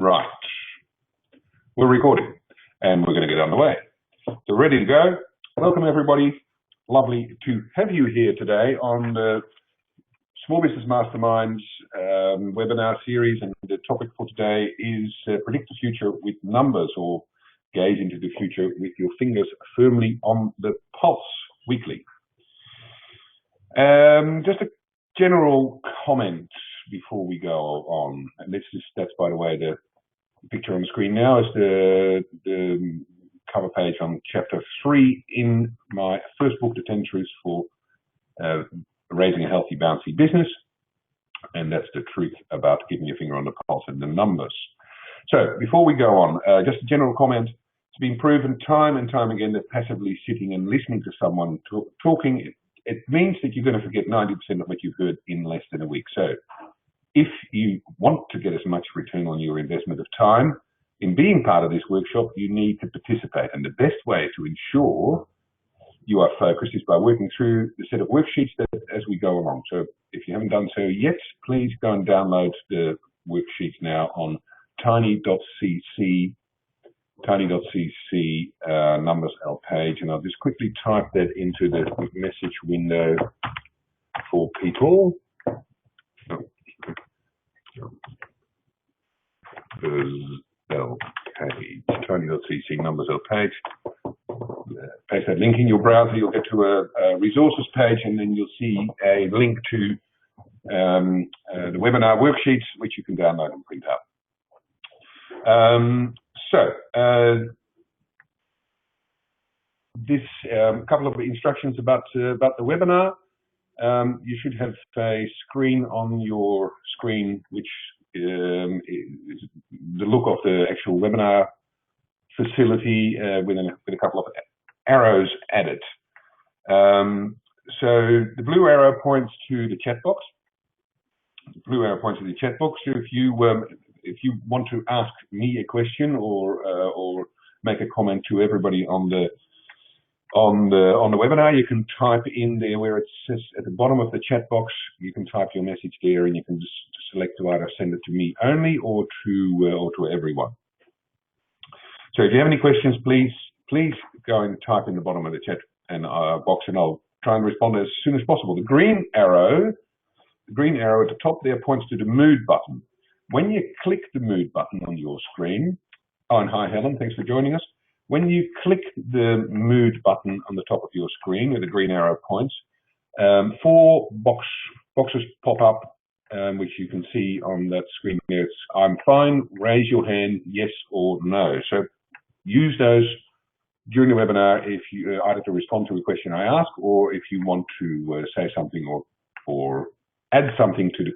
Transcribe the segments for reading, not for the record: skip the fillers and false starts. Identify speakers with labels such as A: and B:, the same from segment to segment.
A: Right, we're recording and we're going to get on the way. So ready to go. Welcome everybody. Lovely to have you here today on the Small Business Masterminds webinar series, and the topic for today is predict the future with numbers, or gaze into the future with your fingers firmly on the pulse weekly. Just a general comment before we go on, and that's by the way the picture on the screen now is the cover page on chapter 3 in my first book, The 10 Truths for Raising a Healthy, Bouncy Business, and that's the truth about keeping your finger on the pulse and the numbers. So before we go on, just a general comment. It's been proven time and time again that passively sitting and listening to someone talking, it means that you're going to forget 90% of what you've heard in less than a week. So if you want to get as much return on your investment of time in being part of this workshop, you need to participate. And the best way to ensure you are focused is by working through the set of worksheets as we go along. So if you haven't done so yet, please go and download the worksheets now on tiny.cc numbers L page, and I'll just quickly type that into the message window for people. L page, tiny.cc numbers L page. Paste that link in your browser, you'll get to a resources page, and then you'll see a link to the webinar worksheets, which you can download and print out. This couple of instructions about the webinar. You should have a screen on your screen which is the look of the actual webinar facility with a couple of arrows added. So the blue arrow points to the chat box. The blue arrow points to the chat box. So if you want to ask me a question or make a comment to everybody on the webinar, you can type in there where it says at the bottom of the chat box. You can type your message there, and you can just select to either send it to me only or to everyone. So if you have any questions, please go and type in the bottom of the chat box, and I'll try and respond as soon as possible. The green arrow at the top there points to the mood button. When you click the mood button on your screen, oh, and hi Helen, thanks for joining us. When you click the mood button on the top of your screen where the green arrow points, 4 boxes pop up, which you can see on that screen there. It's I'm fine, raise your hand, yes or no. So use those during the webinar if you either to respond to a question I ask, or if you want to say something or add something to the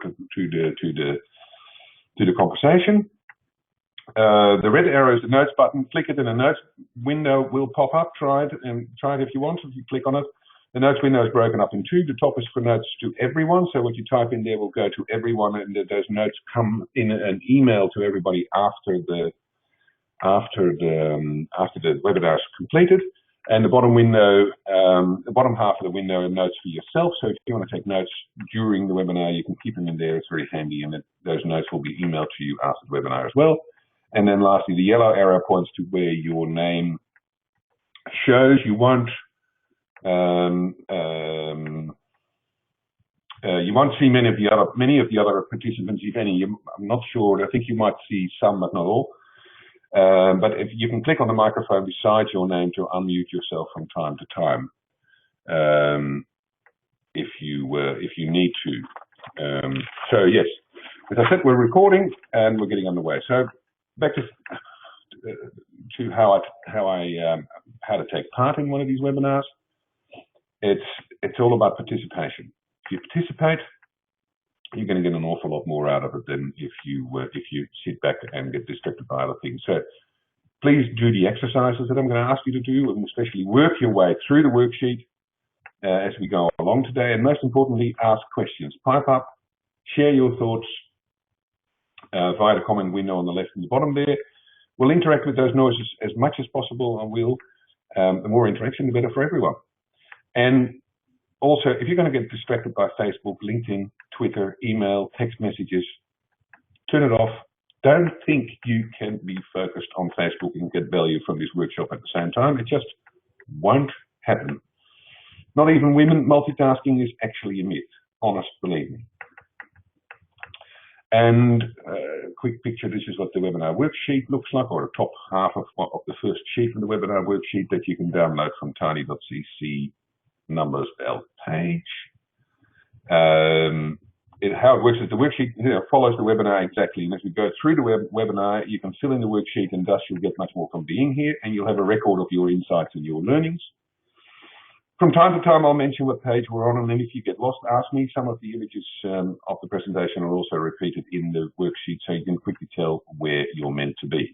A: conversation. The red arrow is the notes button. Click it and a notes window will pop up. Try it if you want. If you click on it, the notes window is broken up in 2. The top is for notes to everyone. So what you type in there will go to everyone, and those notes come in an email to everybody after the webinar is completed. And the bottom window, the bottom half of the window, are notes for yourself. So if you want to take notes during the webinar, you can keep them in there. It's very handy, and those notes will be emailed to you after the webinar as well. And then lastly, the yellow arrow points to where your name shows. You won't see many of the other participants, if any. I'm not sure. I think you might see some, but not all. But if you can click on the microphone beside your name to unmute yourself from time to time, if you need to. So yes, as I said, we're recording and we're getting underway. So back to how to take part in one of these webinars. It's all about participation. If you participate, you're going to get an awful lot more out of it than if you sit back and get distracted by other things. So please do the exercises that I'm going to ask you to do, and especially work your way through the worksheet as we go along today. And most importantly, ask questions. Pipe up, share your thoughts via the comment window on the left and the bottom there. We'll interact with those noises as much as possible, and the more interaction, the better for everyone. And also, if you're going to get distracted by Facebook, LinkedIn, Twitter, email, text messages, turn it off, don't think you can be focused on Facebook and get value from this workshop at the same time. It just won't happen. Not even women. Multitasking is actually a myth. Honest, believe me. And quick picture, this is what the webinar worksheet looks like, or the top half of the first sheet of the webinar worksheet that you can download from tiny.cc numbers L page. How it works is the worksheet follows the webinar exactly, and as we go through the webinar, you can fill in the worksheet, and thus you'll get much more from being here, and you'll have a record of your insights and your learnings. From time to time, I'll mention what page we're on, and then if you get lost, ask me. Some of the images of the presentation are also repeated in the worksheet, so you can quickly tell where you're meant to be.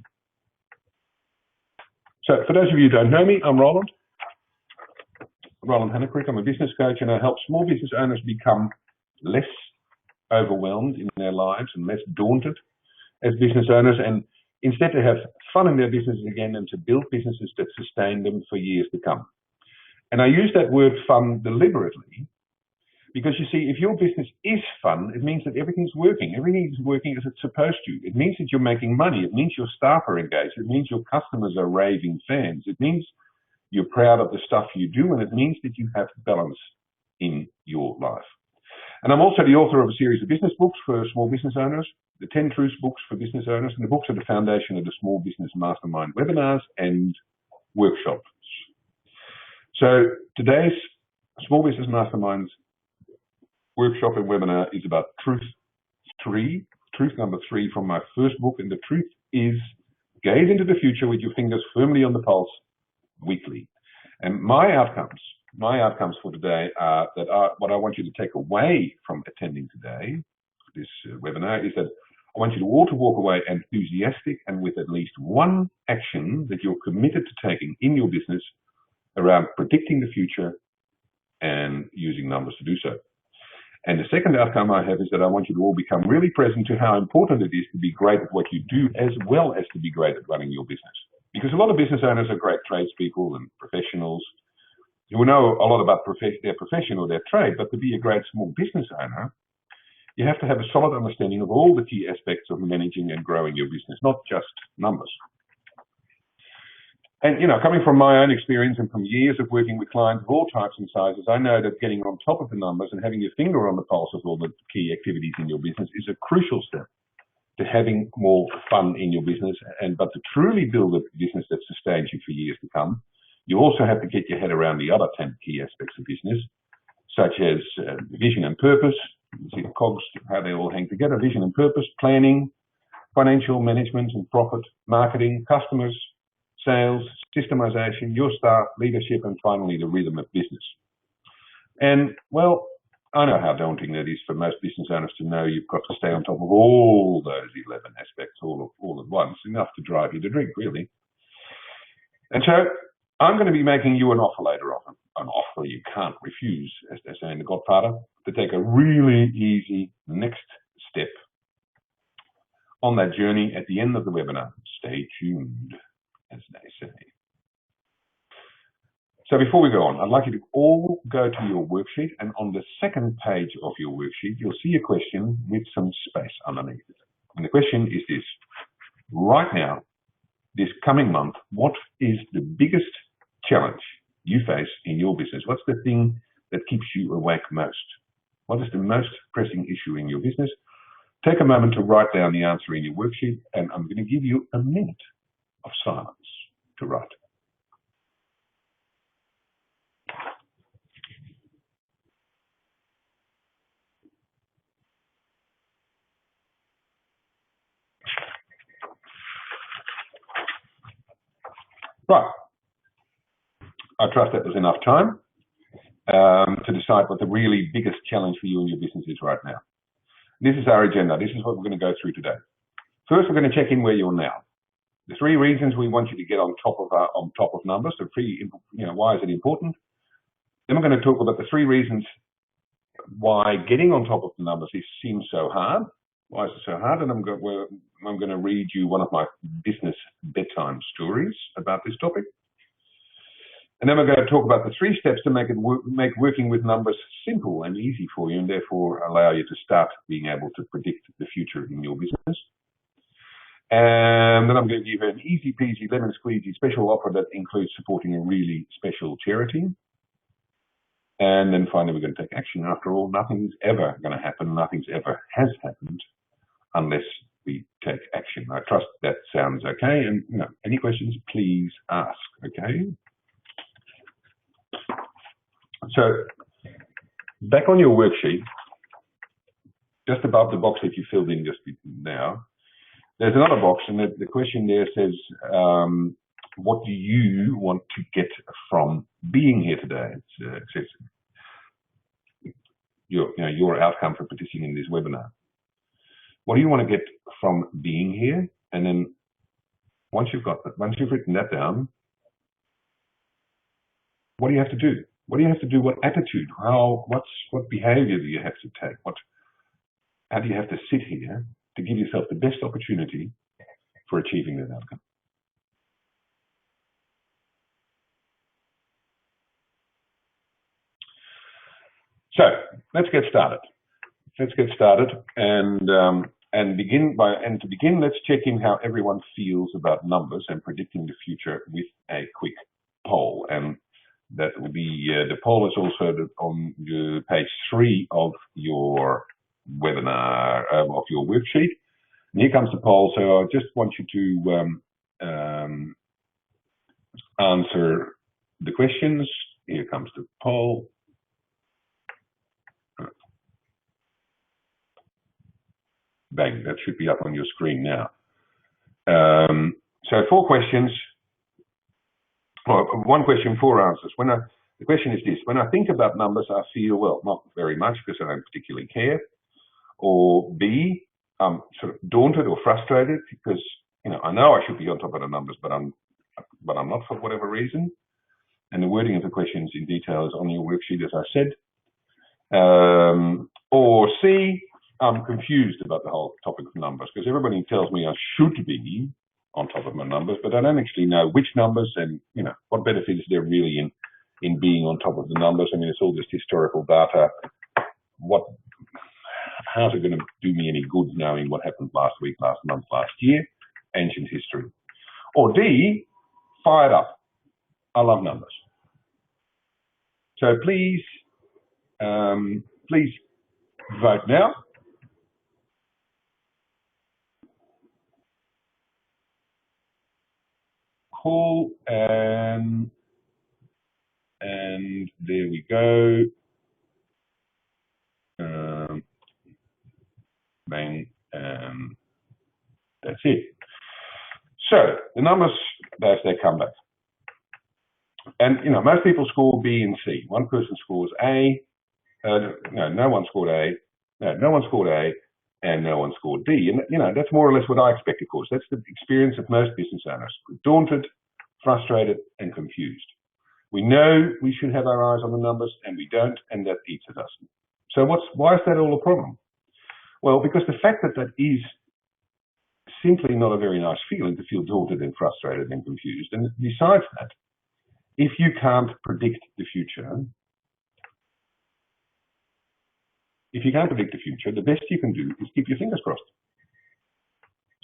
A: So for those of you who don't know me, I'm Roland Hanekroot. I'm a business coach, and I help small business owners become less overwhelmed in their lives and less daunted as business owners, and instead to have fun in their businesses again and to build businesses that sustain them for years to come. And I use that word fun deliberately because, you see, if your business is fun, it means that everything's working. Everything is working as it's supposed to. It means that you're making money. It means your staff are engaged. It means your customers are raving fans. It means you're proud of the stuff you do, and it means that you have balance in your life. And I'm also the author of a series of business books for small business owners, the 10 Truths books for business owners, and the books are the foundation of the Small Business Mastermind webinars and workshops. So today's Small Business Masterminds workshop and webinar is about truth number 3 from my first book. And the truth is, gaze into the future with your fingers firmly on the pulse weekly. And my outcomes for today are what I want you to take away from attending today, this webinar, is that I want you all to walk away enthusiastic and with at least one action that you're committed to taking in your business around predicting the future and using numbers to do so. And the second outcome I have is that I want you to all become really present to how important it is to be great at what you do as well as to be great at running your business. Because a lot of business owners are great tradespeople and professionals who know a lot about their profession or their trade, but to be a great small business owner, you have to have a solid understanding of all the key aspects of managing and growing your business, not just numbers. And, coming from my own experience and from years of working with clients of all types and sizes, I know that getting on top of the numbers and having your finger on the pulse of all the key activities in your business is a crucial step to having more fun in your business. But to truly build a business that sustains you for years to come, you also have to get your head around the other 10 key aspects of business, such as vision and purpose. You see the cogs, how they all hang together: vision and purpose, planning, financial management and profit, marketing, customers, sales, systemization, your staff, leadership, and finally the rhythm of business. And, well, I know how daunting that is for most business owners to know you've got to stay on top of all those 11 aspects all at once, enough to drive you to drink, really. And so I'm going to be making you an offer later on, an offer you can't refuse, as they say in The Godfather, to take a really easy next step on that journey at the end of the webinar. Stay tuned, as they say. So before we go on, I'd like you to all go to your worksheet, and on the second page of your worksheet, you'll see a question with some space underneath it. And the question is this: right now, this coming month, what is the biggest challenge you face in your business? What's the thing that keeps you awake most? What is the most pressing issue in your business? Take a moment to write down the answer in your worksheet, and I'm going to give you a minute of silence to write. Right. I trust that was enough time to decide what the really biggest challenge for you and your business is right now. This is our agenda. This is what we're going to go through today. First, we're going to check in where you're now. The 3 reasons we want you to get on top of numbers. So, why is it important? Then we're going to talk about the 3 reasons why getting on top of the numbers seems so hard. Why is it so hard? And I'm going to read you one of my business bedtime stories about this topic. And then we're going to talk about the 3 steps to make working with numbers simple and easy for you, and therefore allow you to start being able to predict the future in your business. And then I'm going to give an easy peasy lemon squeezy special offer that includes supporting a really special charity. And then finally, we're going to take action. After all, nothing's ever going to happen. Nothing's ever has happened unless we take action. I trust that sounds okay. And any questions, please ask, okay? So back on your worksheet, just above the box that you filled in just now, there's another box, and the question there says, what do you want to get from being here today? It says your outcome for participating in this webinar. What do you want to get from being here? And then once you've written that down, what do you have to do? What do you have to do? What attitude? What behavior do you have to take? How do you have to sit here to give yourself the best opportunity for achieving that outcome? So let's get started. And to begin, let's check in how everyone feels about numbers and predicting the future with a quick poll. And that will be the poll is also on page 3 of your webinar of your worksheet. And here comes the poll. So I just want you to answer the questions. Here comes the poll. Bang, that should be up on your screen now. So 4 questions, or 1 question, 4 answers. The question is this: when I think about numbers, I feel, well, not very much because I don't particularly care. Or B, I'm sort of daunted or frustrated because I know I should be on top of the numbers, but I'm not for whatever reason. And the wording of the questions in detail is on your worksheet, as I said. Or C, I'm confused about the whole topic of numbers because everybody tells me I should be on top of my numbers, but I don't actually know which numbers and what benefit is there really in being on top of the numbers. I mean, it's all just historical data. How's it going to do me any good knowing what happened last week, last month, last year? Ancient history. Or D, fired up. I love numbers. So please vote now. Cool, and there we go. Bang, that's it. So the numbers, as they come back. And most people score B and C. One person scores A. No one scored A. No one scored A, and no one scored D. And that's more or less what I expect, of course. That's the experience of most business owners: daunted, frustrated, and confused. We know we should have our eyes on the numbers, and we don't, and that eats at us. So why is that all a problem? Well, because the fact that is simply not a very nice feeling, to feel daunted and frustrated and confused. And besides that, if you can't predict the future, the best you can do is keep your fingers crossed.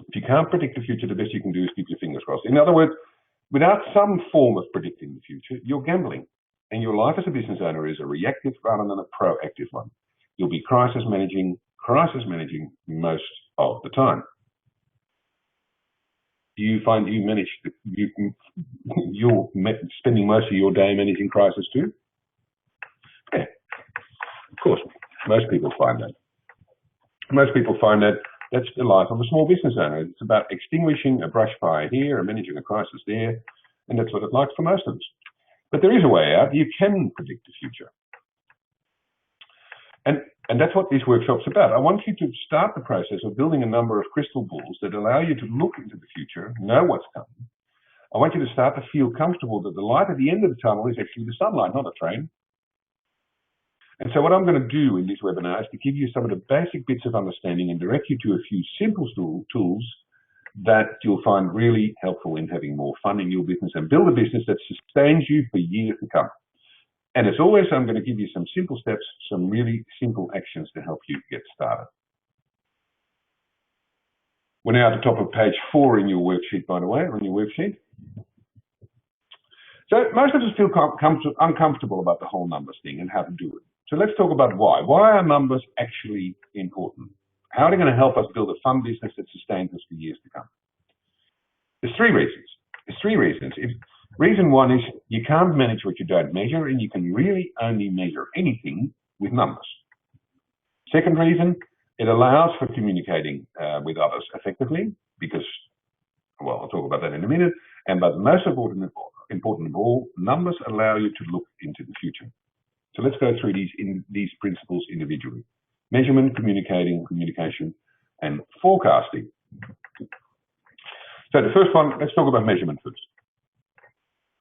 A: If you can't predict the future, the best you can do is keep your fingers crossed. In other words, without some form of predicting the future, you're gambling. And your life as a business owner is a reactive rather than a proactive one. You'll be crisis managing most of the time. Do you find you're spending most of your day managing crisis too? Yeah, of course. Most people find that. That's the life of a small business owner. It's about extinguishing a brush fire here and managing a crisis there, and that's what it's like for most of us. But there is a way out. You can predict the future. And that's what this workshop's about. I want you to start the process of building a number of crystal balls that allow you to look into the future, know what's coming. I want you to start to feel comfortable that the light at the end of the tunnel is actually the sunlight, not a train. And so what I'm going to do in this webinar is to give you some of the basic bits of understanding and direct you to a few simple tools that you'll find really helpful in having more fun in your business and build a business that sustains you for years to come. And as always, I'm going to give you some simple steps, some really simple actions to help you get started. We're now at the top of page 4 in your worksheet, by the way, on your worksheet. So most of us feel uncomfortable about the whole numbers thing and how to do it. So let's talk about why. Why are numbers actually important? How are they going to help us build a fun business that sustains us for years to come? There's 3 reasons. There's 3 reasons. Reason 1 is you can't manage what you don't measure, and you can really only measure anything with numbers. Second reason, it allows for communicating with others effectively because, well, I'll talk about that in a minute. But most important of all, numbers allow you to look into the future. So let's go through these principles individually. Measurement, communication, and forecasting. So the first one, let's talk about measurement first.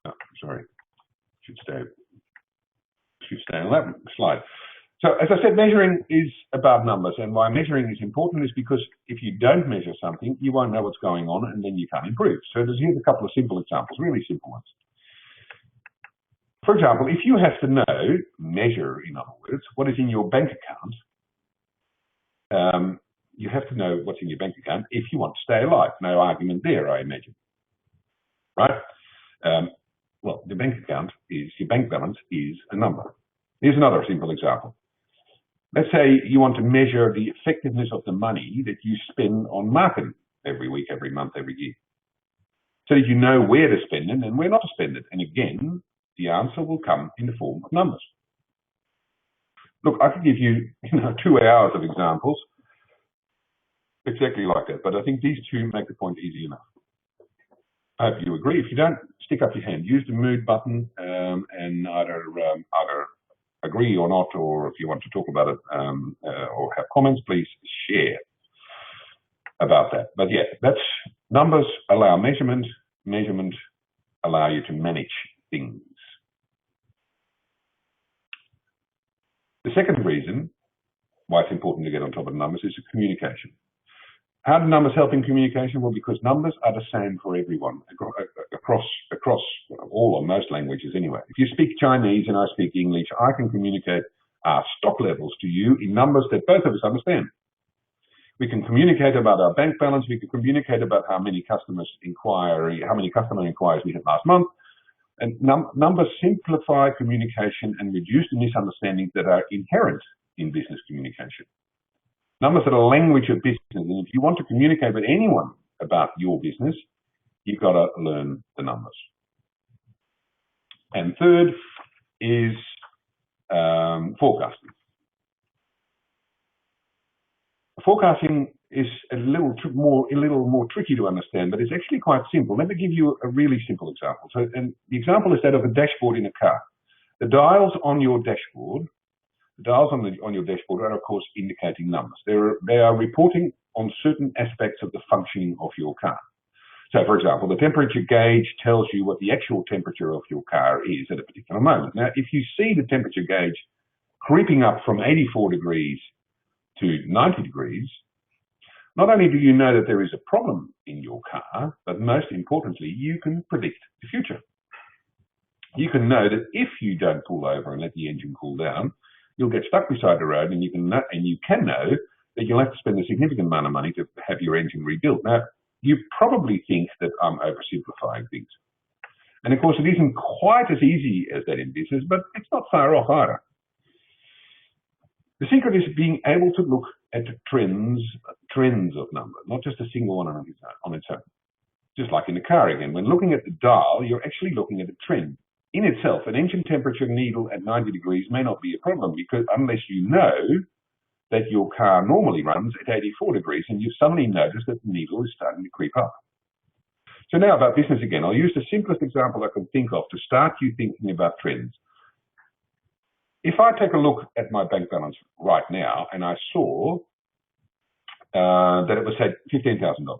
A: Oh, sorry, should stay on that slide. So as I said, measuring is about numbers, and why measuring is important is because if you don't measure something, you won't know what's going on, and then you can't improve. So here's a couple of simple examples, really simple ones. For example, if you have to measure, in other words, what is in your bank account, you have to know what's in your bank account if you want to stay alive. No argument there, I imagine. Right? Well, your bank balance is a number. Here's another simple example. Let's say you want to measure the effectiveness of the money that you spend on marketing every week, every month, every year. So that you know where to spend it and where not to spend it. And again, the answer will come in the form of numbers. Look, I could give you, 2 hours of examples exactly like that, but I think these 2 make the point easy enough. I hope you agree. If you don't, stick up your hand. Use the mood button and either agree or not, or if you want to talk about it or have comments, please share about that. But yeah, that's numbers allow measurement. Measurement allow you to manage things. The second reason why it's important to get on top of numbers is communication. How do numbers help in communication? Well, because numbers are the same for everyone across all or most languages anyway. If you speak Chinese and I speak English, I can communicate our stock levels to you in numbers that both of us understand. We can communicate about our bank balance. We can communicate about how many customer inquiries we had last month. And numbers simplify communication and reduce the misunderstandings that are inherent in business communication. Numbers are the language of business, and if you want to communicate with anyone about your business, you've got to learn the numbers. And third is forecasting. Forecasting is a little more tricky to understand, but it's actually quite simple. Let me give you a really simple example. So, and the example is that of a dashboard in a car. The dials on your dashboard. The dials on your dashboard are, of course, indicating numbers. They are reporting on certain aspects of the functioning of your car. So, for example, the temperature gauge tells you what the actual temperature of your car is at a particular moment. Now, if you see the temperature gauge creeping up from 84 degrees to 90 degrees, not only do you know that there is a problem in your car, but most importantly, you can predict the future. You can know that if you don't pull over and let the engine cool down, you'll get stuck beside the road, and you can know that you'll have to spend a significant amount of money to have your engine rebuilt. Now, you probably think that I'm oversimplifying things. And of course, it isn't quite as easy as that in business, but it's not far off either. The secret is being able to look at trends of numbers, not just a single one on its own. Just like in the car again, when looking at the dial, you're actually looking at a trend. In itself, an engine temperature needle at 90 degrees may not be a problem because unless you know that your car normally runs at 84 degrees and you suddenly notice that the needle is starting to creep up. So now about business again. I'll use the simplest example I can think of to start you thinking about trends. If I take a look at my bank balance right now and I saw that it was at $15,000,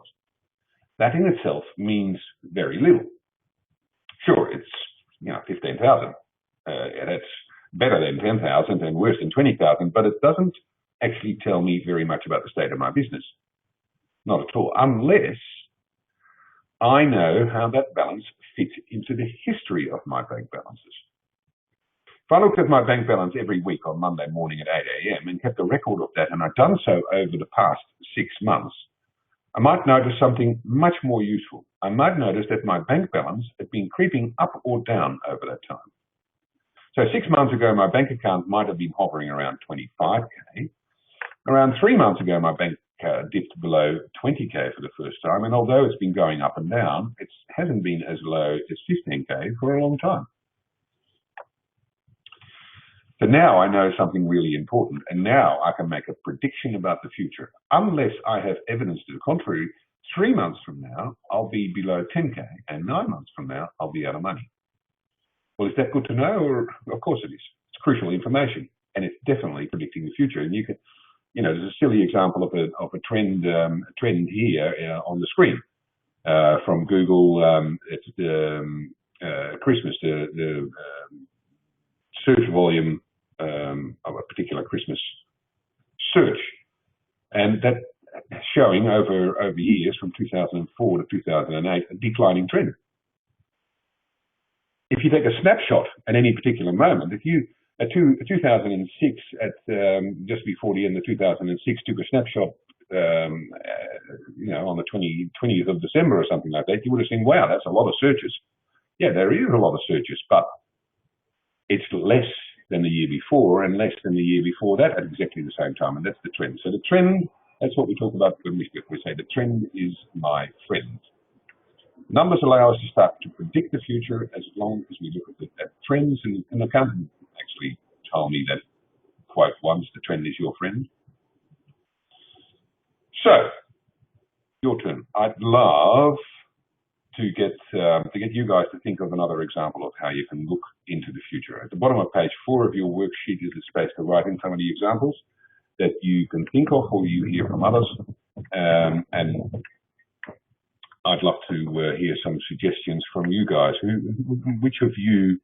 A: that in itself means very little. Sure, it's 15,000. That's better than 10,000 and worse than 20,000, but it doesn't actually tell me very much about the state of my business. Not at all, unless I know how that balance fits into the history of my bank balances. If I looked at my bank balance every week on Monday morning at 8 a.m. and kept a record of that, and I've done so over the past 6 months, I might notice something much more useful. I might notice that my bank balance had been creeping up or down over that time. So 6 months ago, my bank account might have been hovering around 25K. Around 3 months ago, my bank dipped below 20K for the first time. And although it's been going up and down, it hasn't been as low as 15K for a long time. So now I know something really important, and now I can make a prediction about the future. Unless I have evidence to the contrary, 3 months from now, I'll be below 10K, and 9 months from now, I'll be out of money. Well, is that good to know? Or, of course it is. It's crucial information, and it's definitely predicting the future. And you can, there's a silly example of a trend here on the screen from Google. It's the Christmas, the search volume of a particular Christmas search, and that showing over years from 2004 to 2008 a declining trend. If you take a snapshot at any particular moment, if you at 2006 at just before the end of 2006 took a snapshot on the 20th of December or something like that, you would have seen, wow, that's a lot of searches. Yeah, there is a lot of searches, but it's less than the year before and less than the year before that at exactly the same time, and that's the trend. So the trend, that's what we talk about when we say the trend is my friend. Numbers allow us to start to predict the future as long as we look at trends, and an accountant actually told me that quote once, the trend is your friend. So, your turn. I'd love to get you guys to think of another example of how you can look into the future. At the bottom of page 4 of your worksheet is a space to write in some of the examples that you can think of or you hear from others. And I'd love to hear some suggestions from you guys. Which of you,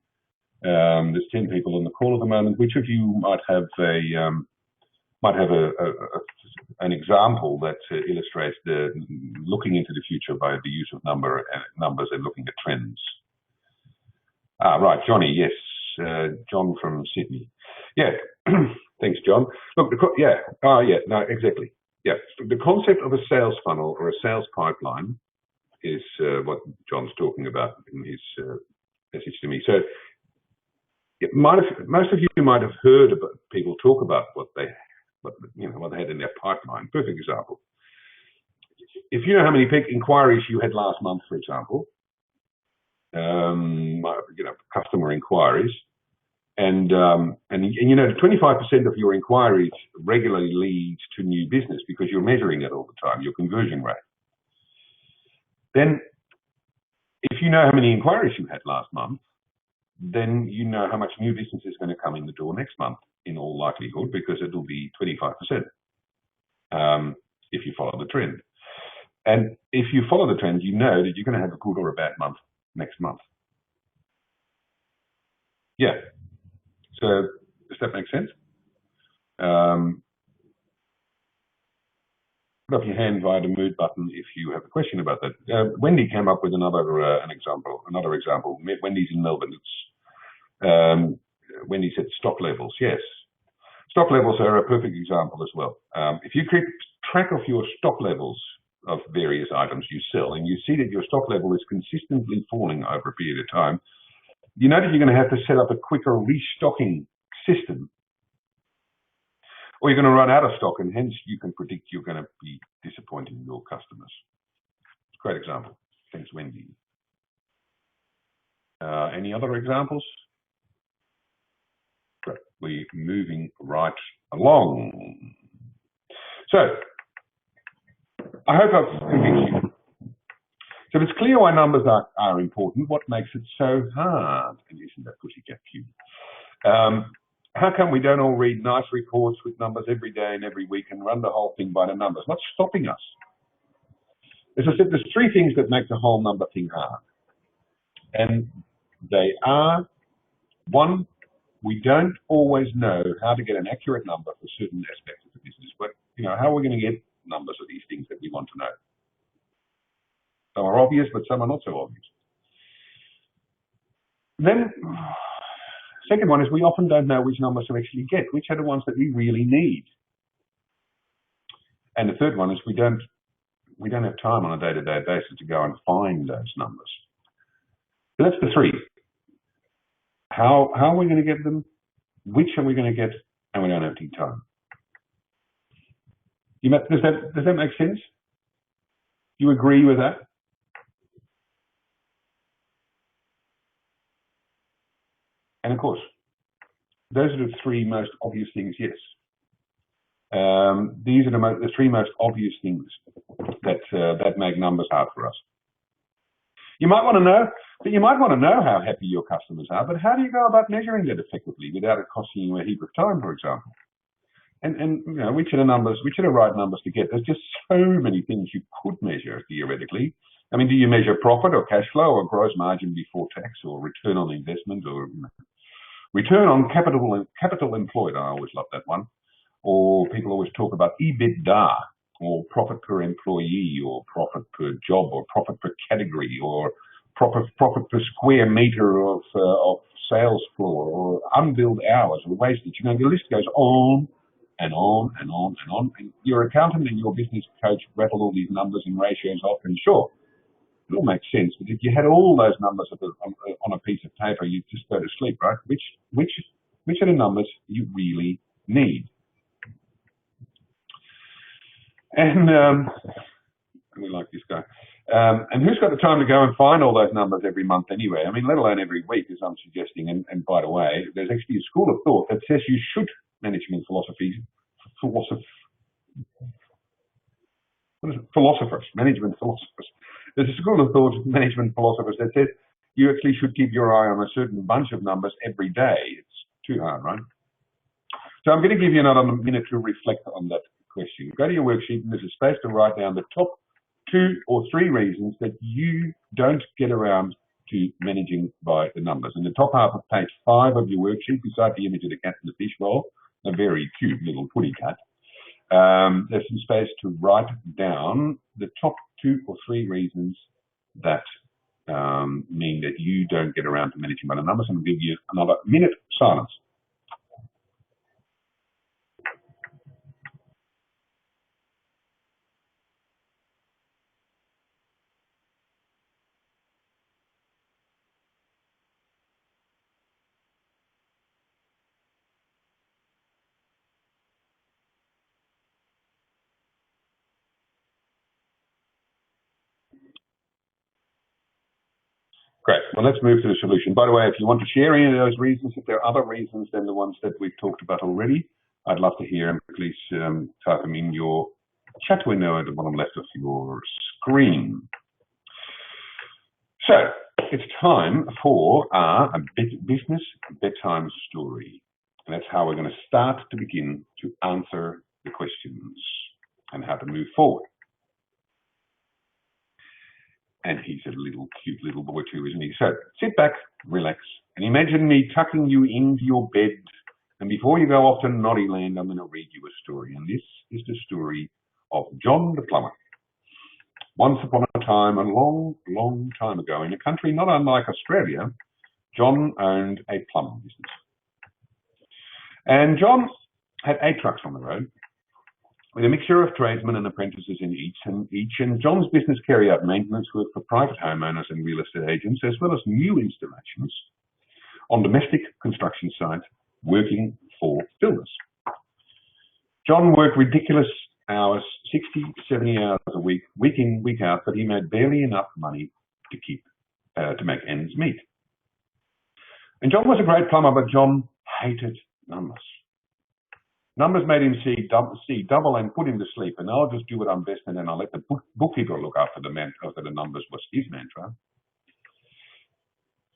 A: there's 10 people on the call at the moment, which of you might have an example that illustrates the looking into the future by the use of numbers and looking at trends? Right, Johnny, yes, John from Sydney. Yeah, thanks, John. Look, no, exactly. Yeah, the concept of a sales funnel or a sales pipeline is what John's talking about in his message to me. So most of you might have heard about people talk about what they had in their pipeline. Perfect example. If you know how many inquiries you had last month, for example, customer inquiries, and 25% of your inquiries regularly leads to new business because you're measuring it all the time, your conversion rate. Then, if you know how many inquiries you had last month, then you know how much new business is going to come in the door next month, in all likelihood, because it'll be 25% if you follow the trend. And if you follow the trend, you know that you're going to have a good or a bad month next month. Yeah. So does that make sense? Put up your hand via the mood button if you have a question about that. Wendy came up with another example. Wendy's in Melbourne. Wendy said stock levels. Yes, stock levels are a perfect example as well. If you keep track of your stock levels of various items you sell, and you see that your stock level is consistently falling over a period of time, you know that you're going to have to set up a quicker restocking system, or you're going to run out of stock, and hence you can predict you're going to be disappointing your customers. Great example. Thanks, Wendy. Any other examples? Great. We're moving right along. So, I hope I've convinced you. So if it's clear why numbers are important, what makes it so hard? And isn't that pussycat cute? How come we don't all read nice reports with numbers every day and every week and run the whole thing by the numbers? What's stopping us? As I said, there's 3 things that make the whole number thing hard. And they are, 1, we don't always know how to get an accurate number for certain aspects of the business. But, how are we going to get numbers of these things that we want to know? Some are obvious, but some are not so obvious. Then, second one is we often don't know which numbers to actually get, which are the ones that we really need. And the third one is we don't we don't have time on a day-to-day basis to go and find those numbers. So that's the three. How are we going to get them? Which are we going to get? And we don't have any time. Does that make sense? You agree with that? And of course, those are the three most obvious things, yes. These are the three most obvious things that make numbers hard for us. You might want to know how happy your customers are, but how do you go about measuring that effectively without it costing you a heap of time, for example? And you know, which are the right numbers to get? There's just so many things you could measure theoretically. I mean, do you measure profit or cash flow or gross margin before tax or return on investment or return on capital employed? I always love that one. Or people always talk about EBITDA, or profit per employee, or profit per job, or profit per category, or profit per square meter of sales floor, or unbilled hours, or wastage. You know, the list goes on and on and on and on. And your accountant and your business coach rattle all these numbers and ratios off, and sure, it all makes sense. But if you had all those numbers on a piece of paper, you'd just go to sleep, right? Which are the numbers you really need? And we like this guy. And who's got the time to go and find all those numbers every month anyway? I mean, let alone every week, as I'm suggesting. And by the way, there's actually a school of thought that says you should management philosophers. There's a school of thought, management philosophers, that says you actually should keep your eye on a certain bunch of numbers every day. It's too hard, right? So I'm going to give you another minute to reflect on that question. Go to your worksheet and there's a space to write down the top 2 or 3 reasons that you don't get around to managing by the numbers. In the top half of page 5 of your worksheet, beside the image of the cat and the fish bowl, a very cute little putty cat, there's some space to write down the top 2 or 3 reasons that mean that you don't get around to managing by the numbers. And I'll give you another minute silence. Great. Well, let's move to the solution. By the way, if you want to share any of those reasons, if there are other reasons than the ones that we've talked about already, I'd love to hear them. Please type them in your chat window at the bottom left of your screen. So it's time for our business bedtime story. And that's how we're going to start to begin to answer the questions and how to move forward. And he's a little cute little boy too, isn't he? So sit back, relax, and imagine me tucking you into your bed. And before you go off to Naughty Land, I'm going to read you a story. And this is the story of John the plumber. Once upon a time, a long, long time ago, in a country not unlike Australia, John owned a plumbing business. And John had 8 trucks on the road, with a mixture of tradesmen and apprentices in each. And John's business carried out maintenance work for private homeowners and real estate agents, as well as new installations on domestic construction sites, working for builders. John worked ridiculous hours, 60, 70 hours a week, week in, week out, but he made barely enough money to make ends meet. And John was a great plumber, but John hated numbers. Numbers made him see double and put him to sleep, and I'll just do what I'm best, and then I'll let the bookkeeper look after the numbers was his mantra.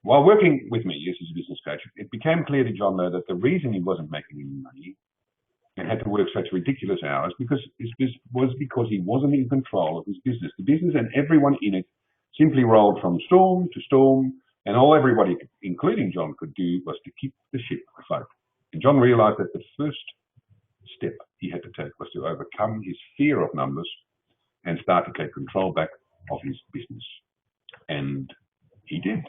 A: While working with me as his business coach, it became clear to John, though, that the reason he wasn't making any money and had to work such ridiculous hours was because he wasn't in control of his business. The business and everyone in it simply rolled from storm to storm, and all everybody, including John, could do was to keep the ship afloat. And John realized that the first step he had to take was to overcome his fear of numbers and start to take control back of his business. And he did.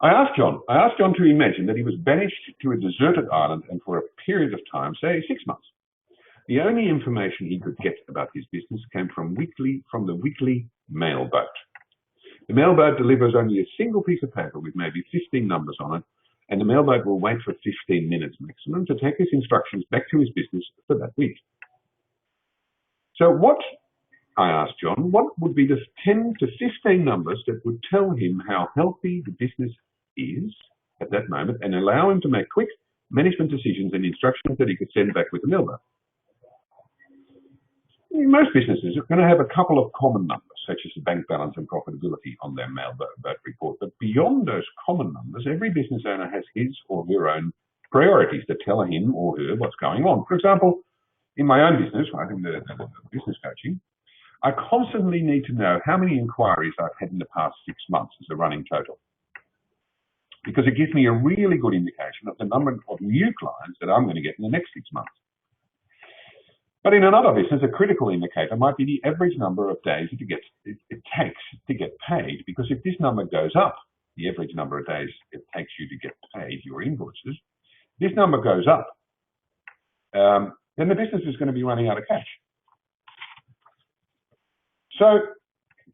A: I asked John to imagine that he was banished to a deserted island and for a period of time, say 6 months, The only information he could get about his business came from the weekly mailboat. The mailboat delivers only a single piece of paper with maybe 15 numbers on it, and the mailboat will wait for 15 minutes maximum to take his instructions back to his business for that week. So I asked John, what would be the 10 to 15 numbers that would tell him how healthy the business is at that moment and allow him to make quick management decisions and instructions that he could send back with the mailboat? Most businesses are going to have a couple of common numbers, such as the bank balance and profitability on their mailboat report. But beyond those common numbers, every business owner has his or her own priorities that tell him or her what's going on. For example, in my own business, right, in the business coaching, I constantly need to know how many inquiries I've had in the past 6 months as a running total, because it gives me a really good indication of the number of new clients that I'm going to get in the next 6 months. But in another business, a critical indicator might be the average number of days it takes to get paid, because if this number goes up, the average number of days it takes you to get paid your invoices, this number goes up, then the business is going to be running out of cash. So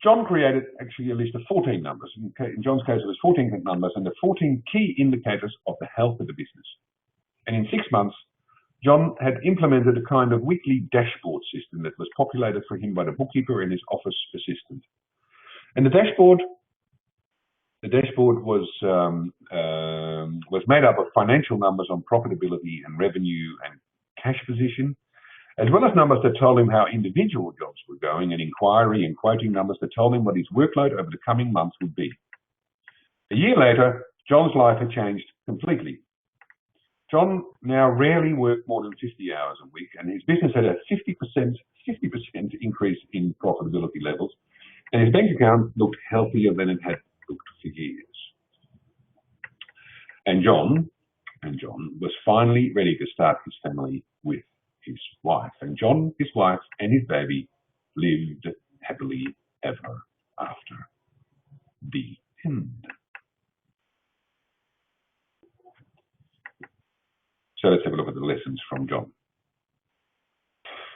A: John created actually a list of 14 numbers. In John's case, it was 14 numbers and the 14 key indicators of the health of the business. And in 6 months, John had implemented a kind of weekly dashboard system that was populated for him by the bookkeeper and his office assistant. And the dashboard was made up of financial numbers on profitability and revenue and cash position, as well as numbers that told him how individual jobs were going, and inquiry and quoting numbers that told him what his workload over the coming months would be. A year later, John's life had changed completely. John now rarely worked more than 50 hours a week, and his business had a 50% increase in profitability levels, and his bank account looked healthier than it had looked for years. And John was finally ready to start his family with his wife. And John, his wife, and his baby lived happily ever after. The end. So let's have a look at the lessons from John.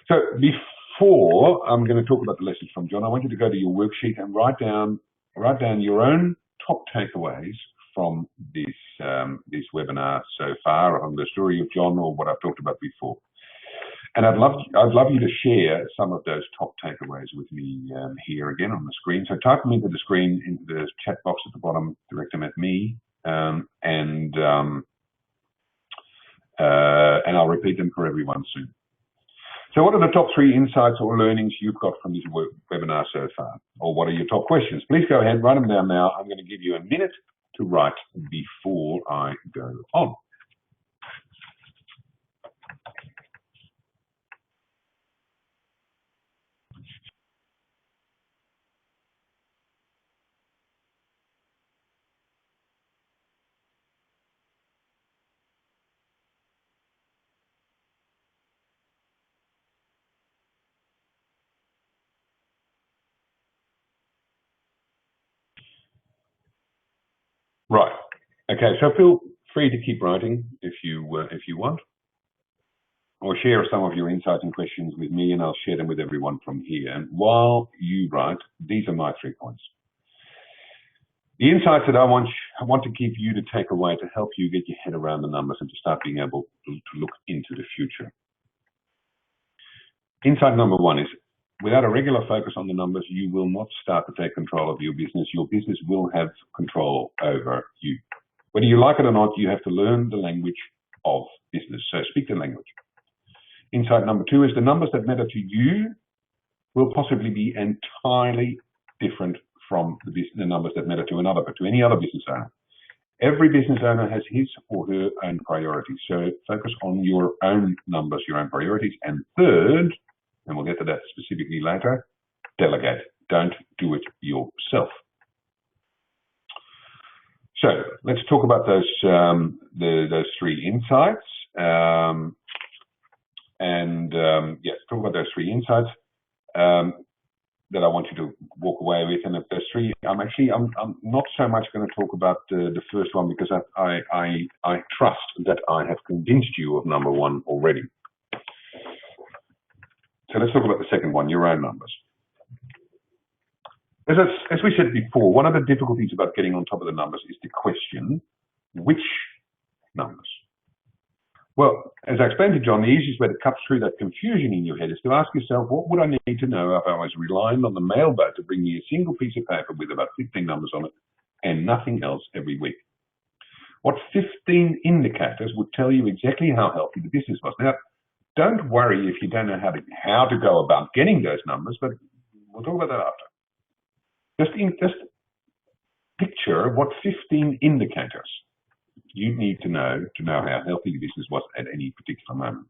A: So before I'm going to talk about the lessons from John, I want you to go to your worksheet and write down your own top takeaways from this webinar so far on the story of John or what I've talked about before. And I'd love you to share some of those top takeaways with me here again on the screen. So type them into the screen, into the chat box at the bottom, direct them at me, and I'll repeat them for everyone soon. So what are the top 3 insights or learnings you've got from this webinar so far? Or what are your top questions? Please go ahead, write them down now. I'm going to give you a minute to write before I go on. Right. Okay. So feel free to keep writing if you want, or share some of your insights and questions with me, and I'll share them with everyone from here. And while you write, these are my 3 points. The insights that I want to give you to take away to help you get your head around the numbers and to start being able to look into the future. Insight number 1 is, without a regular focus on the numbers, you will not start to take control of your business. Your business will have control over you. Whether you like it or not, you have to learn the language of business. So speak the language. Insight number 2 is the numbers that matter to you will possibly be entirely different from the numbers that matter to any other business owner. Every business owner has his or her own priorities. So focus on your own numbers, your own priorities. And third, and we'll get to that specifically later, delegate. Don't do it yourself. So let's talk about those 3 insights. Yes, talk about those 3 insights that I want you to walk away with. And if there's 3, I'm not so much going to talk about the first one, because I trust that I have convinced you of number 1 already. So let's talk about the second one, your own numbers. As we said before, one of the difficulties about getting on top of the numbers is the question, which numbers? Well, as I explained to John, the easiest way to cut through that confusion in your head is to ask yourself, what would I need to know if I was relying on the mailboat to bring me a single piece of paper with about 15 numbers on it and nothing else every week? What 15 indicators would tell you exactly how healthy the business was? Now, don't worry if you don't know how to go about getting those numbers, but we'll talk about that after. Just picture what 15 indicators you need to know how healthy the business was at any particular moment.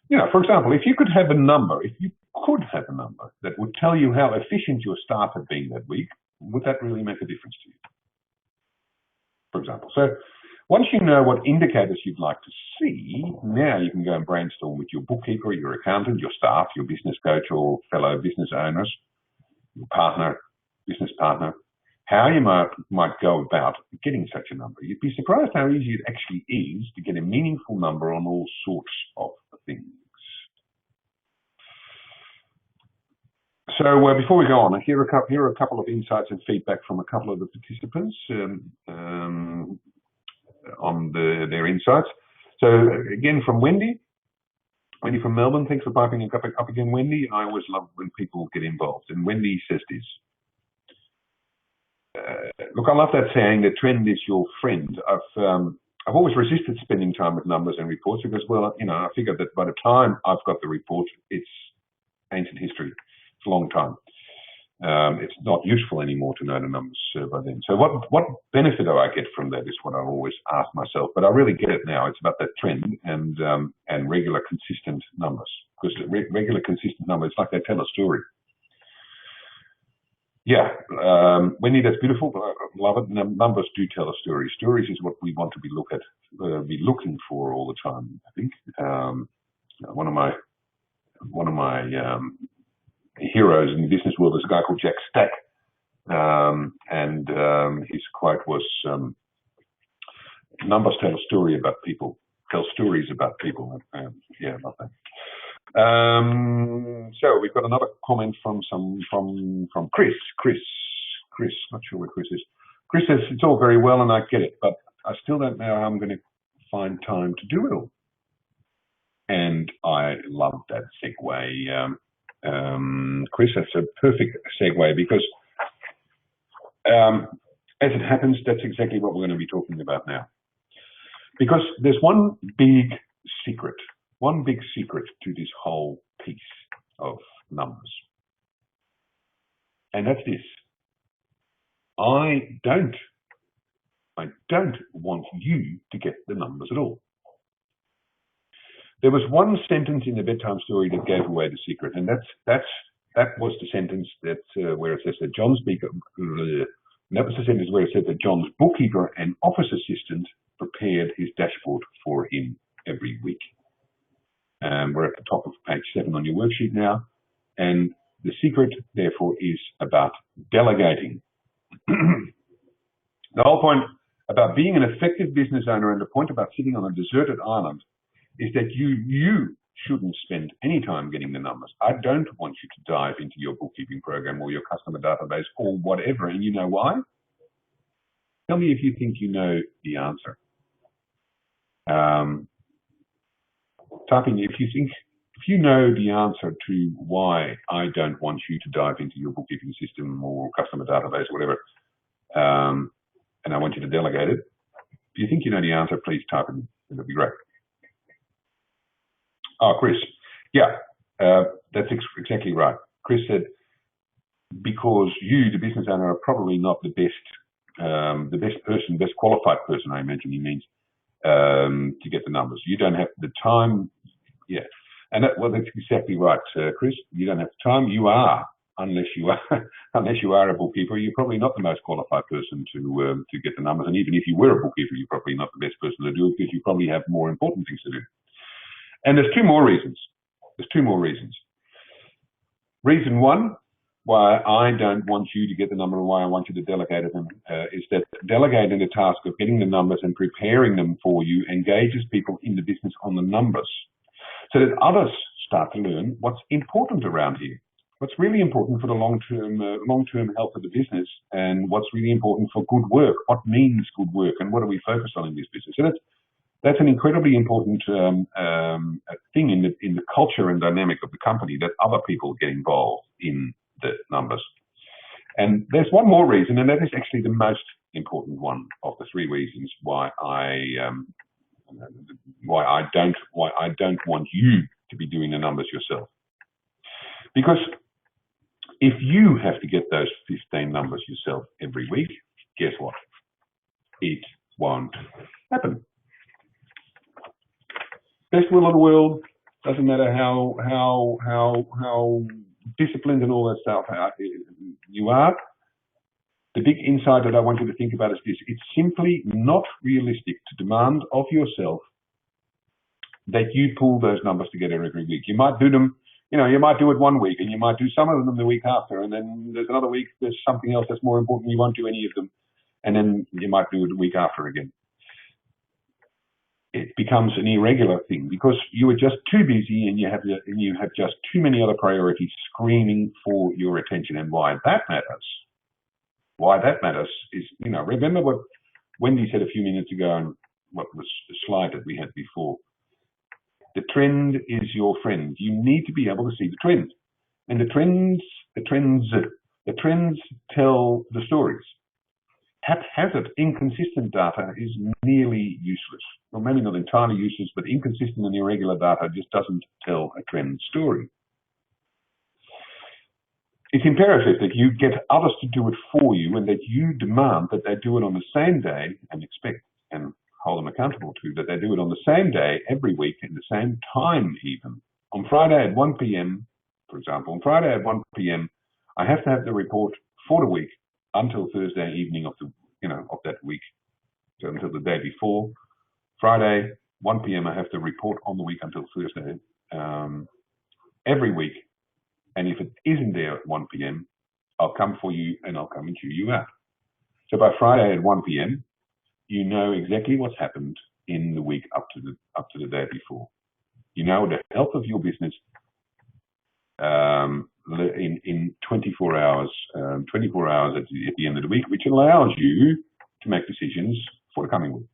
A: You know, for example, if you could have a number that would tell you how efficient your staff have been that week, would that really make a difference to you? For example, so once you know what indicators you'd like to see, now you can go and brainstorm with your bookkeeper, your accountant, your staff, your business coach, or fellow business owners, your partner, business partner, how you might go about getting such a number. You'd be surprised how easy it actually is to get a meaningful number on all sorts of things. So before we go on, here are a couple of insights and feedback from a couple of the participants on their insights. So again, from Wendy from Melbourne, thanks for piping up again, Wendy. I always love when people get involved. And Wendy says this. Look, I love that saying, the trend is your friend. I've always resisted spending time with numbers and reports because, well, you know, I figure that by the time I've got the report, it's ancient history. It's a long time. It's not useful anymore to know the numbers by then. So what benefit do I get from that is what I always ask myself. But I really get it now. It's about that trend and regular, consistent numbers. Because regular, consistent numbers, it's like they tell a story. Yeah, Wendy, that's beautiful. I love it. Numbers do tell a story. Stories is what we want to be looking for all the time. I think one of my heroes in the business world is a guy called Jack Stack, and his quote was, "Numbers tell a story about people. Tell stories about people." Yeah, I love that. So we've got another comment from Chris. Not sure where Chris is. Chris says, it's all very well and I get it, but I still don't know how I'm going to find time to do it all. And I love that segue. Chris, that's a perfect segue because as it happens, that's exactly what we're going to be talking about now. Because there's one big secret to this whole piece of numbers. And that's this. I don't want you to get the numbers at all. There was one sentence in the bedtime story that gave away the secret, and that was the sentence that where it says that John's bookkeeper and office assistant prepared his dashboard for him every week. We're at the top of page 7 on your worksheet now, and the secret, therefore, is about delegating. The whole point about being an effective business owner and the point about sitting on a deserted island is that you shouldn't spend any time getting the numbers. I don't want you to dive into your bookkeeping program or your customer database or whatever. And you know why? Tell me if you think you know the answer. Type in if you know the answer to why I don't want you to dive into your bookkeeping system or customer database or whatever, and I want you to delegate it. If you think you know the answer, please type in. It'll be great. Oh, Chris. Yeah, that's exactly right. Chris said, because you, the business owner, are probably not the best qualified person, I imagine he means, to get the numbers. You don't have the time. Yeah. And that's exactly right, Chris. You don't have the time. You are, unless you are a bookkeeper, you're probably not the most qualified person to get the numbers. And even if you were a bookkeeper, you're probably not the best person to do it because you probably have more important things to do. And there's two more reasons. Reason one, why I don't want you to get the number and why I want you to delegate it is that delegating the task of getting the numbers and preparing them for you engages people in the business on the numbers so that others start to learn what's important around here. What's really important for the long-term health of the business, and what's really important for good work. What means good work, and what do we focus on in this business? So that's an incredibly important thing in the culture and dynamic of the company, that other people get involved in the numbers. And there's one more reason, and that is actually the most important one of the three reasons why I don't want you to be doing the numbers yourself. Because if you have to get those 15 numbers yourself every week, guess what? It won't happen. Best will of the world, doesn't matter how disciplined and all that stuff you are. The big insight that I want you to think about is this: it's simply not realistic to demand of yourself that you pull those numbers together every week. You might do them, you might do it one week, and you might do some of them the week after, and then there's another week, there's something else that's more important, you won't do any of them, and then you might do it the week after again. It becomes an irregular thing because you are just too busy, and you have just too many other priorities screaming for your attention. And why that matters is, remember what Wendy said a few minutes ago, and what was the slide that we had before. The trend is your friend. You need to be able to see the trend, and the trends tell the stories. Haphazard, inconsistent data is nearly useless. Well, maybe not entirely useless, but inconsistent and irregular data just doesn't tell a trend story. It's imperative that you get others to do it for you, and that you demand that they do it on the same day, and expect and hold them accountable to that they do it on the same day every week at the same time even. On Friday at 1 p.m., for example, on Friday at 1 p.m., I have to have the report for the week until Thursday evening of that week. So until the day before. Friday, 1 p.m., I have to report on the week until Thursday every week. And if it isn't there at 1 p.m., I'll come for you and I'll come and chew you out. So by Friday at 1 p.m., you know exactly what's happened in the week up to the day before. You know the health of your business in 24 hours. 24 hours at the end of the week, which allows you to make decisions for the coming week.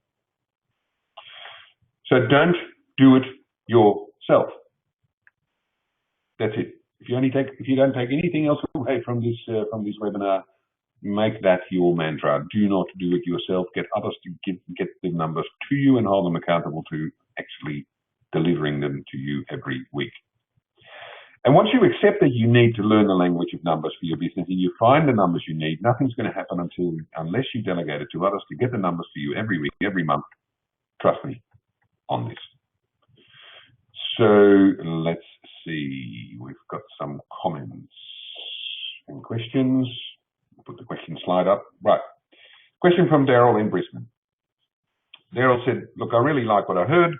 A: So don't do it yourself. That's it. If you don't take anything else away from this webinar, make that your mantra. Do not do it yourself. Get others to get the numbers to you and hold them accountable to actually delivering them to you every week. And once you accept that you need to learn the language of numbers for your business, and you find the numbers you need, nothing's going to happen unless you delegate it to others to get the numbers to you every week, every month. Trust me on this. So let's see. We've got some comments and questions. I'll put the question slide up. Right. Question from Darryl in Brisbane. Darryl said, look, I really like what I heard,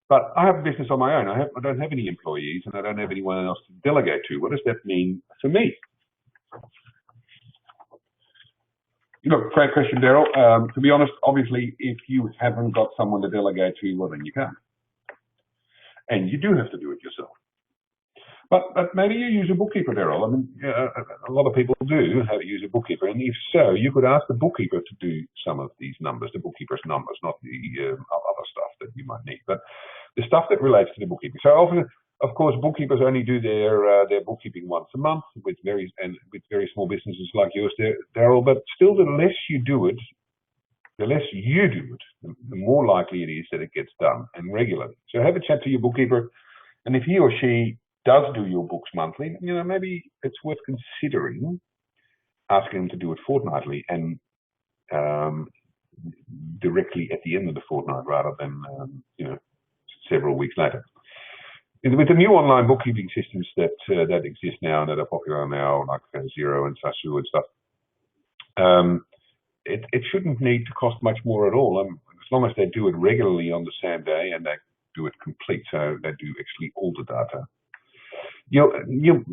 A: but I have a business on my own. I don't have any employees, and I don't have anyone else to delegate to. What does that mean for me? Look, great question, Darryl. To be honest, obviously, if you haven't got someone to delegate to, well, then you can't. And you do have to do it yourself. But maybe you use a bookkeeper, Darryl. I mean, a lot of people do have to use a bookkeeper, and if so, you could ask the bookkeeper to do some of these numbers, the bookkeeper's numbers, not the other stuff that you might need, but the stuff that relates to the bookkeeping. So often, of course, bookkeepers only do their bookkeeping once a month with very small businesses like yours, Darryl. But still, the less you do it, the more likely it is that it gets done, and regularly. So have a chat to your bookkeeper, and if he or she does do your books monthly, maybe it's worth considering asking them to do it fortnightly and directly at the end of the fortnight rather than several weeks later. With the new online bookkeeping systems that exist now and that are popular now, like Xero and Sasu and stuff, it shouldn't need to cost much more at all. As long as they do it regularly on the same day and they do it complete, so they do actually all the data. You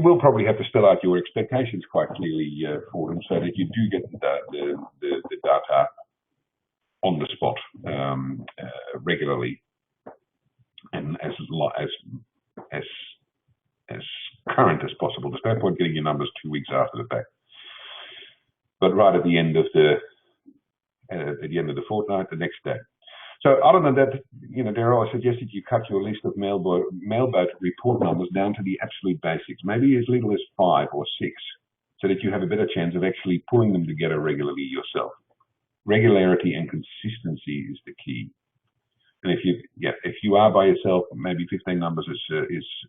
A: will probably have to spell out your expectations quite clearly for them, so that you do get the data on the spot as current as possible. There's no point getting your numbers 2 weeks after the fact, but right at the end of the fortnight, the next day. So other than that, Darryl, I suggested you cut your list of mailboat report numbers down to the absolute basics, maybe as little as 5 or 6, so that you have a better chance of actually pulling them together regularly yourself. Regularity and consistency is the key. And if you are by yourself, maybe 15 numbers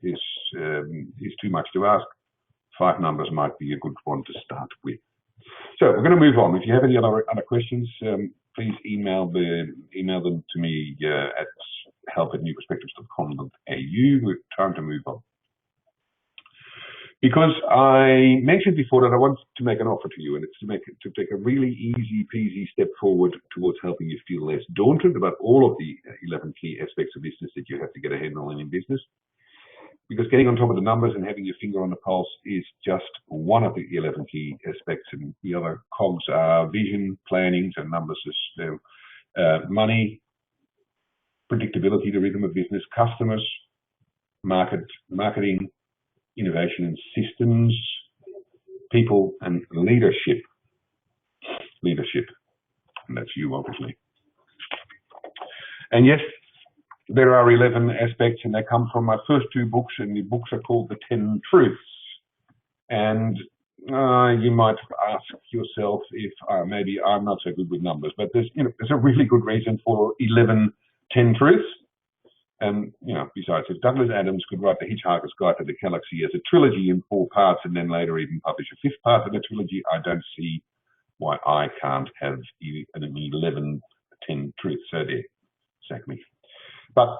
A: is too much to ask. 5 numbers might be a good one to start with. So we're going to move on. If you have any other questions, please email them to me at help@newperspectives.com.au. We're trying to move on. Because I mentioned before that I want to make an offer to you, and it's to take a really easy peasy step forward towards helping you feel less daunted about all of the 11 key aspects of business that you have to get a handle on in business. Because getting on top of the numbers and having your finger on the pulse is just one of the 11 key aspects, and the other cogs are vision, planning, and numbers as money, predictability, the rhythm of business, customers, marketing, innovation and systems, people, and leadership. And that's you, obviously. And yes, there are 11 aspects, and they come from my first 2 books, and the books are called The 10 Truths. And you might ask yourself if maybe I'm not so good with numbers, but there's a really good reason for 10 Truths. And, besides, if Douglas Adams could write The Hitchhiker's Guide to the Galaxy as a trilogy in 4 parts and then later even publish a 5th part of the trilogy, I don't see why I can't have an 10 Truths. So there, sack me. But,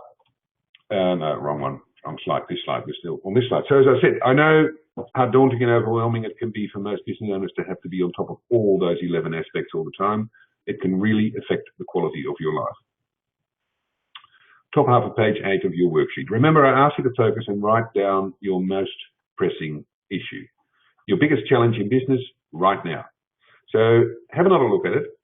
A: no, wrong one. Wrong slide. This slide. We're still on this slide. So as I said, I know how daunting and overwhelming it can be for most business owners to have to be on top of all those 11 aspects all the time. It can really affect the quality of your life. Top half of page 8 of your worksheet. Remember, I asked you to focus and write down your most pressing issue, your biggest challenge in business right now. So have another look at it.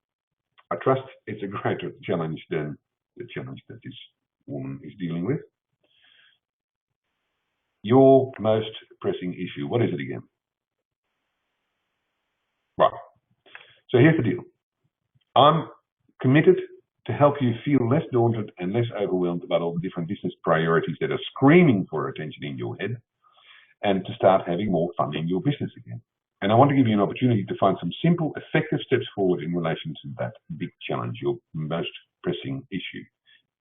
A: I trust it's a greater challenge than the challenge that this woman is dealing with. Your most pressing issue. What is it again? Right. So here's the deal. I'm committed to help you feel less daunted and less overwhelmed about all the different business priorities that are screaming for attention in your head, and to start having more fun in your business again. And I want to give you an opportunity to find some simple, effective steps forward in relation to that big challenge, your most pressing issue.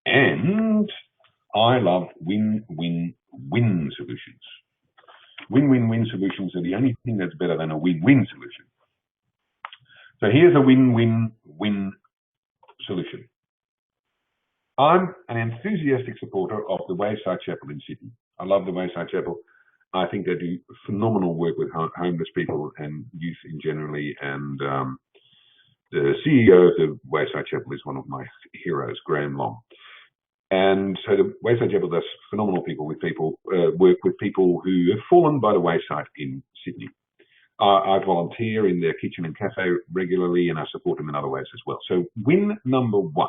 A: And I love win-win-win solutions. Win-win-win solutions are the only thing that's better than a win-win solution. So here's a win-win-win solution. I'm an enthusiastic supporter of the Wayside Chapel in Sydney. I love the Wayside Chapel. I think they do phenomenal work with homeless people and youth in generally. And the CEO of the Wayside Chapel is one of my heroes, Graham Long. And so the Wayside Chapel does phenomenal work with people who have fallen by the wayside in Sydney. I volunteer in their kitchen and cafe regularly, and I support them in other ways as well. So win number 1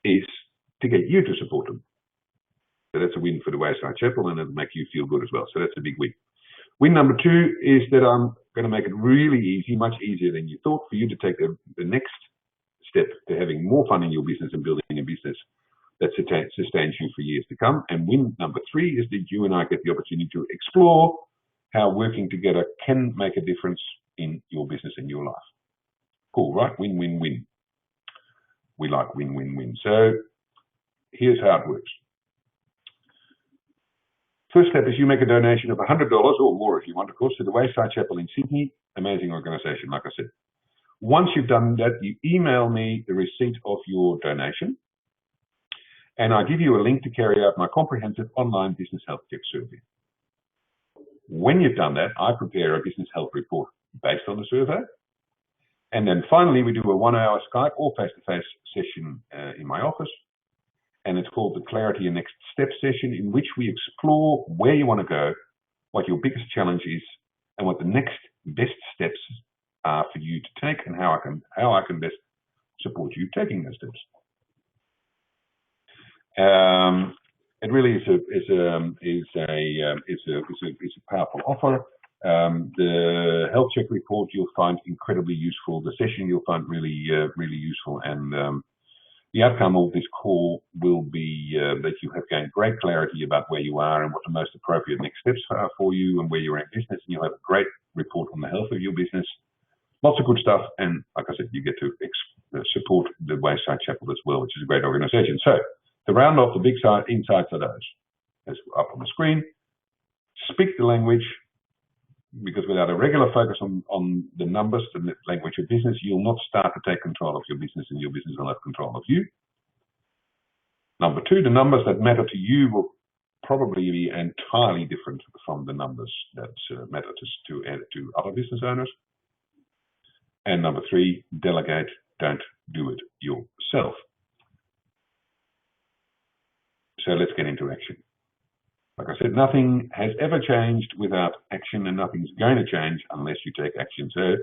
A: is to get you to support them. So that's a win for the Wayside Chapel, and it'll make you feel good as well. So that's a big win. Win number 2 is that I'm going to make it really easy, much easier than you thought, for you to take the next step to having more fun in your business and building a business that sustains you for years to come. And win number 3 is that you and I get the opportunity to explore how working together can make a difference in your business and your life. Cool, right? Win, win, win. We like win, win, win. So here's how it works. First step is you make a donation of $100 or more if you want, of course, to the Wayside Chapel in Sydney. Amazing organization, like I said. Once you've done that, you email me the receipt of your donation, and I give you a link to carry out my comprehensive online business health check survey. When you've done that, I prepare a business health report based on the survey. And then finally, we do a 1-hour Skype or face-to-face session in my office. And it's called the Clarity and Next Step session, in which we explore where you want to go, what your biggest challenge is, and what the next best steps are for you to take, and how I can best support you taking those steps. it really is a powerful offer. The health check report you'll find incredibly useful. The session you'll find really useful, and the outcome of this call will be that you have gained great clarity about where you are and what the most appropriate next steps are for you and where you're in business, and you'll have a great report on the health of your business. Lots of good stuff, and like I said, you get to support the Wayside Chapel as well, which is a great organization. So to round off, the big insights are those. As up on the screen, speak the language, because without a regular focus on the numbers, the language of business, you'll not start to take control of your business, and your business will have control of you. Number two, the numbers that matter to you will probably be entirely different from the numbers that matter to other business owners. And number three, delegate, don't do it yourself. So let's get into action. Like I said, nothing has ever changed without action, and nothing's going to change unless you take action. So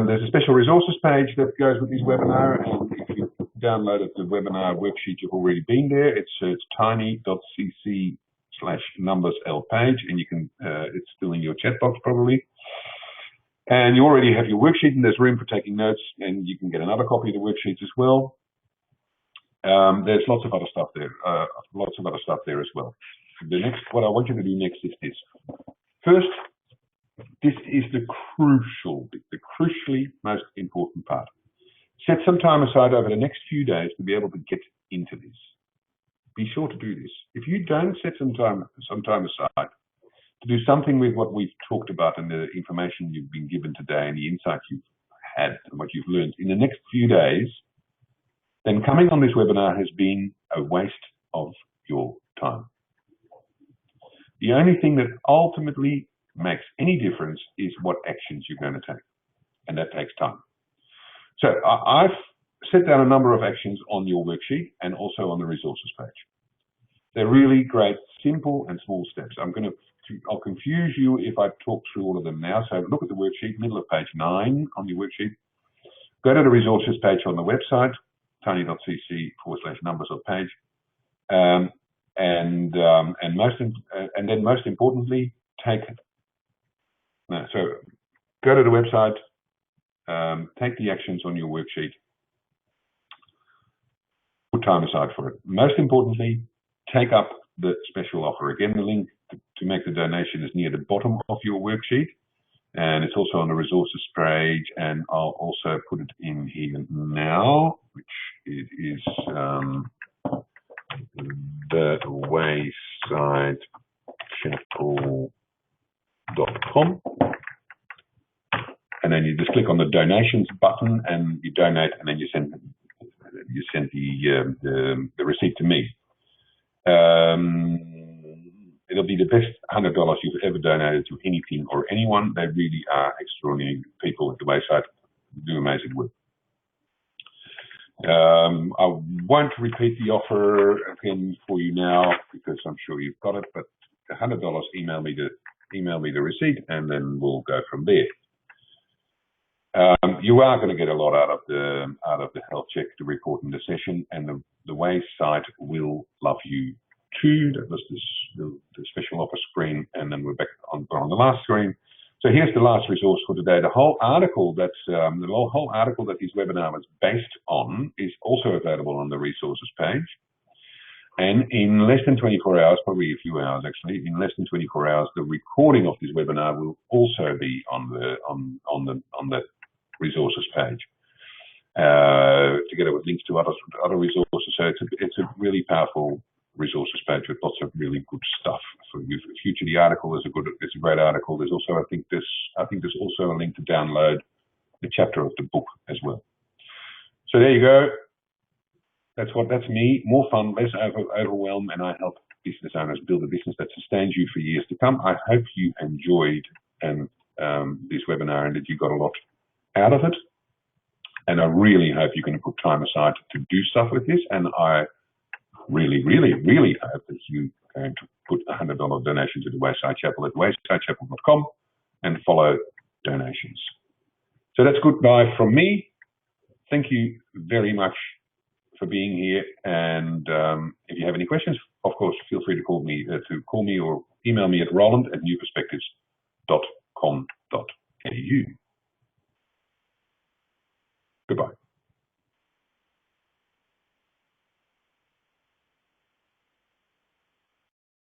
A: there's a special resources page that goes with this webinar, and if you downloaded the webinar worksheet, you've already been there. It's tiny.cc/numberslpage, and you can it's still in your chat box probably. And you already have your worksheet, and there's room for taking notes, and you can get another copy of the worksheets as well. There's lots of other stuff there, as well. What I want you to do next is this. First, this is the crucially most important part. Set some time aside over the next few days to be able to get into this. Be sure to do this. If you don't set some time aside to do something with what we've talked about and the information you've been given today and the insights you've had and what you've learned in the next few days, then coming on this webinar has been a waste of your time. The only thing that ultimately makes any difference is what actions you're going to take, and that takes time. So I've set down a number of actions on your worksheet and also on the resources page. They're really great, simple and small steps. I'll confuse you if I talk through all of them now. So look at the worksheet, middle of page 9 on your worksheet. Go to the resources page on the website, tiny.cc/numberslpage, and then most importantly, so go to the website, take the actions on your worksheet, put time aside for it. Most importantly, take up the special offer. Again, the link to make the donation is near the bottom of your worksheet, and it's also on the resources page, and I'll also put it in here now, which is the waysidechapel.com, and then you just click on the donations button and you donate, and then you send the receipt to me. It'll be the best $100 you've ever donated to anything or anyone. They really are extraordinary people at the Wayside, do amazing work. I won't repeat the offer again for you now because I'm sure you've got it, but $100, email me the receipt, and then we'll go from there. You are going to get a lot out of the health check, the report, and the session, and the Wayside will love you too. That was the special offer screen, and then we're back on the last screen. So here's the last resource for today. The whole article that this webinar was based on is also available on the resources page. And in less than 24 hours, probably a few hours actually, in less than 24 hours, the recording of this webinar will also be on the resources page, together with links to other resources. So it's a really powerful resources page with lots of really good stuff for you. Future, the article is a great article. There's also, I think there's also a link to download the chapter of the book as well. So there you go. That's me. More fun, less overwhelm, and I help business owners build a business that sustains you for years to come. I hope you enjoyed this webinar and that you got a lot out of it. And I really hope you're going to put time aside to do stuff with this. And I really, really, really hope that you're going to put a $100 donation to the Wayside Chapel at waysidechapel.com and follow donations. So that's goodbye from me. Thank you very much for being here. And if you have any questions, of course, feel free to call me or email me at Roland@newperspectives.com.